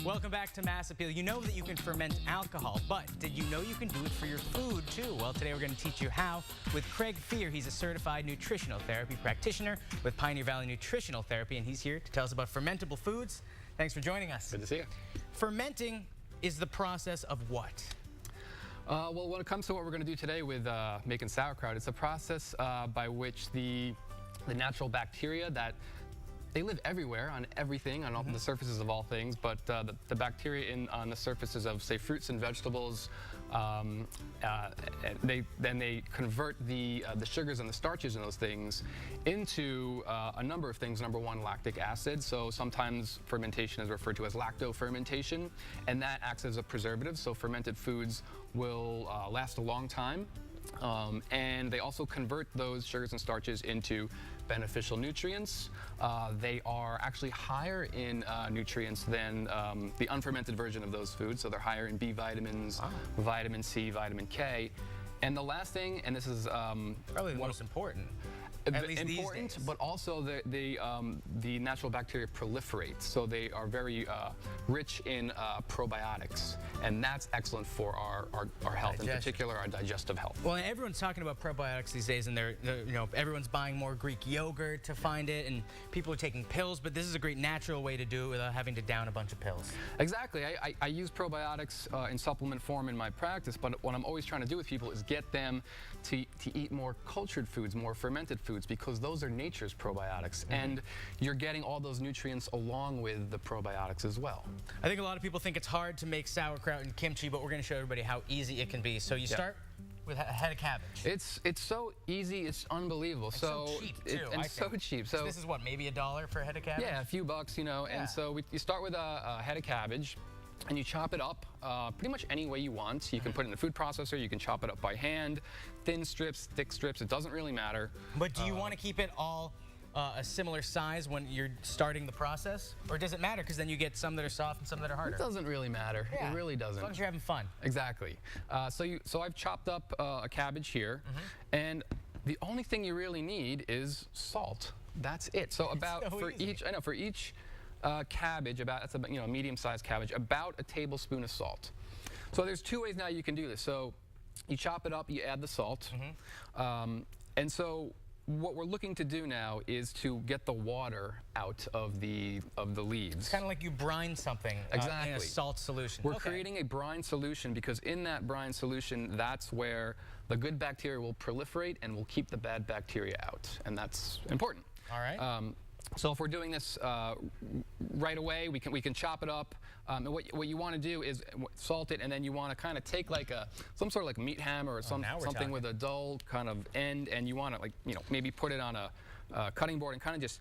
Welcome back to Mass Appeal. You know that you can ferment alcohol, but did you know you can do it for your food too? Well, today we're going to teach you how with Craig Fear. He's a certified nutritional therapy practitioner with Pioneer Valley Nutritional Therapy, and he's here to tell us about fermentable foods. Thanks for joining us. Good to see you. Fermenting is the process of what? Well, when it comes to what we're going to do today with making sauerkraut, it's a process by which the natural bacteria that they live everywhere, on everything, on all the surfaces of all things, but the bacteria on the surfaces of, say, fruits and vegetables, they convert the sugars and the starches in those things into a number of things. Number one, lactic acid. So sometimes fermentation is referred to as lacto-fermentation, and that acts as a preservative. So fermented foods will last a long time. And they also convert those sugars and starches into beneficial nutrients. They are actually higher in nutrients than the unfermented version of those foods. So they're higher in B vitamins, vitamin C, vitamin K. And the last thing, and this is Probably the most important. At least important, these days. but also the natural bacteria proliferate, so they are very rich in probiotics, and that's excellent for our health, in particular our digestive health. Well, and everyone's talking about probiotics these days, and everyone's buying more Greek yogurt to find it, and people are taking pills, but this is a great natural way to do it without having to down a bunch of pills. Exactly. I use probiotics in supplement form in my practice, but what I'm always trying to do with people is get them to eat more cultured foods, more fermented foods, because those are nature's probiotics, and you're getting all those nutrients along with the probiotics as well. I think a lot of people think it's hard to make sauerkraut and kimchi, but we're going to show everybody how easy it can be. So you start with a head of cabbage. It's so easy, it's unbelievable. And so cheap too. So cheap. So this is what, maybe $1 for a head of cabbage? Yeah, a few bucks, you know. And so you start with a head of cabbage, and you chop it up pretty much any way you want. You can put it in a food processor, you can chop it up by hand, thin strips, thick strips, it doesn't really matter. But do you want to keep it all a similar size when you're starting the process? Or does it matter, because then you get some that are soft and some that are harder? It doesn't really matter. Yeah. It really doesn't. As long as you're having fun. Exactly. So I've chopped up a cabbage here, and the only thing you really need is salt. That's it. So for each cabbage, that's a medium-sized cabbage, about a tablespoon of salt. So there's two ways now you can do this. So you chop it up, you add the salt, and so what we're looking to do now is to get the water out of the leaves. It's kind of like you brine something in a salt solution. We're creating a brine solution, because in that brine solution, that's where the good bacteria will proliferate and will keep the bad bacteria out, and that's important. All right. So if we're doing this right away, we can chop it up. And what you want to do is salt it, and then you want to kind of take like some sort of like meat hammer or something with a dull kind of end, and you want to maybe put it on a cutting board and kind of just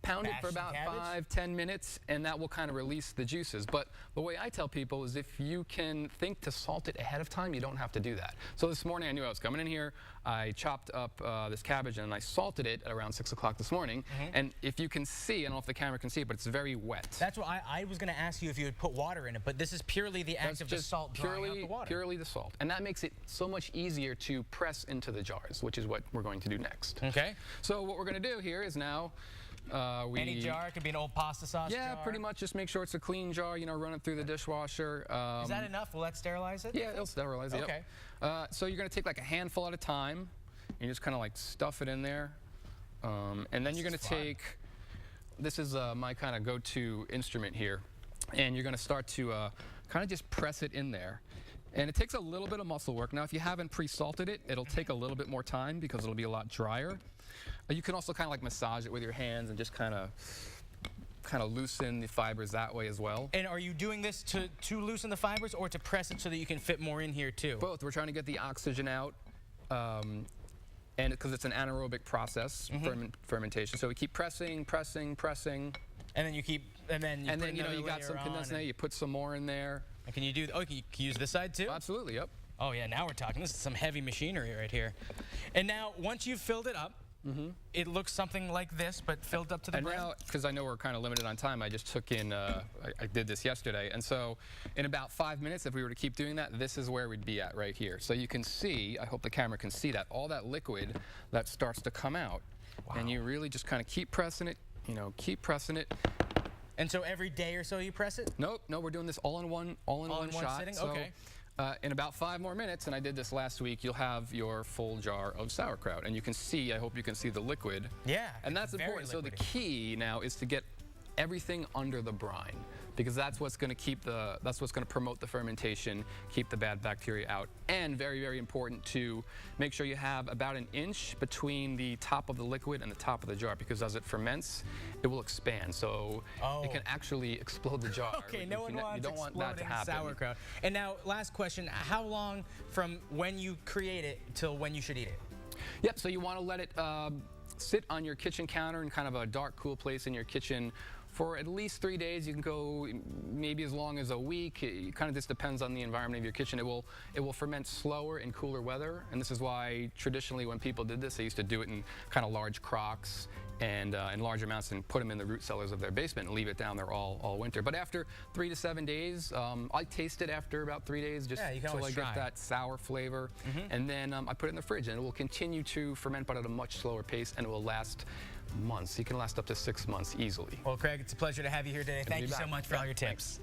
pound it for about 5-10 minutes, and that will kind of release the juices. But the way I tell people is, if you can think to salt it ahead of time, you don't have to do that. So this morning I knew I was coming in here. I chopped up this cabbage and I salted it at around 6 o'clock this morning. And if you can see, I don't know if the camera can see it, but it's very wet. That's what I was going to ask you, if you would put water in it, but this is purely the act of the salt drawing out the water. Purely the salt. And that makes it so much easier to press into the jars, which is what we're going to do next. Okay. So what we're going to do here is now any jar? It could be an old pasta sauce jar? Yeah, pretty much. Just make sure it's a clean jar, run it through the dishwasher. Is that enough? Will that sterilize it? Yeah, it'll sterilize it. Okay. Yep. So you're going to take like a handful at a time, and you just kind of like stuff it in there. And then you're going to take, this is my kind of go-to instrument here, and you're going to start to kind of just press it in there. And it takes a little bit of muscle work. Now, if you haven't pre-salted it, it'll take a little bit more time, because it'll be a lot drier. You can also kind of like massage it with your hands and just kind of loosen the fibers that way as well. And are you doing this to loosen the fibers, or to press it so that you can fit more in here too? Both. We're trying to get the oxygen out, and because it's an anaerobic process, fermentation. So we keep pressing. And then you keep, and then you got some condensed milk. You put some more in there. And can you do? Oh, can you use this side too? Absolutely. Yep. Oh yeah, now we're talking. This is some heavy machinery right here. And now, once you've filled it up, it looks something like this, but filled up to the brim. And now, because I know we're kind of limited on time, I just took in, I did this yesterday, and so in about 5 minutes, if we were to keep doing that, this is where we'd be at right here. So you can see, I hope the camera can see that, all that liquid that starts to come out. Wow. And you really just kind of keep pressing it, keep pressing it. And so every day or so you press it? Nope, no, we're doing this all in one shot. Sitting? So, okay. In about 5 more minutes, and I did this last week, you'll have your full jar of sauerkraut. And you can see, I hope you can see the liquid. Yeah. And that's important. So the key now is to get everything under the brine, because that's what's going to promote the fermentation, keep the bad bacteria out, and very, very important to make sure you have about 1 inch between the top of the liquid and the top of the jar, because as it ferments, it will expand, so it can actually explode the jar. Okay, no one wants you don't want that to happen. Sauerkraut. And now, last question: how long from when you create it till when you should eat it? Yep. So you want to let it sit on your kitchen counter in kind of a dark, cool place in your kitchen for at least 3 days. You can go maybe as long as a week. It kind of just depends on the environment of your kitchen. It will ferment slower in cooler weather, and this is why traditionally when people did this, they used to do it in kind of large crocks and in large amounts and put them in the root cellars of their basement and leave it down there all winter. But after 3 to 7 days, I taste it after about 3 days just so I get that sour flavor. And then I put it in the fridge, and it will continue to ferment, but at a much slower pace, and it will last months. You can last up to 6 months easily. Well, Craig, it's a pleasure to have you here today. Thank you so much for all your tips.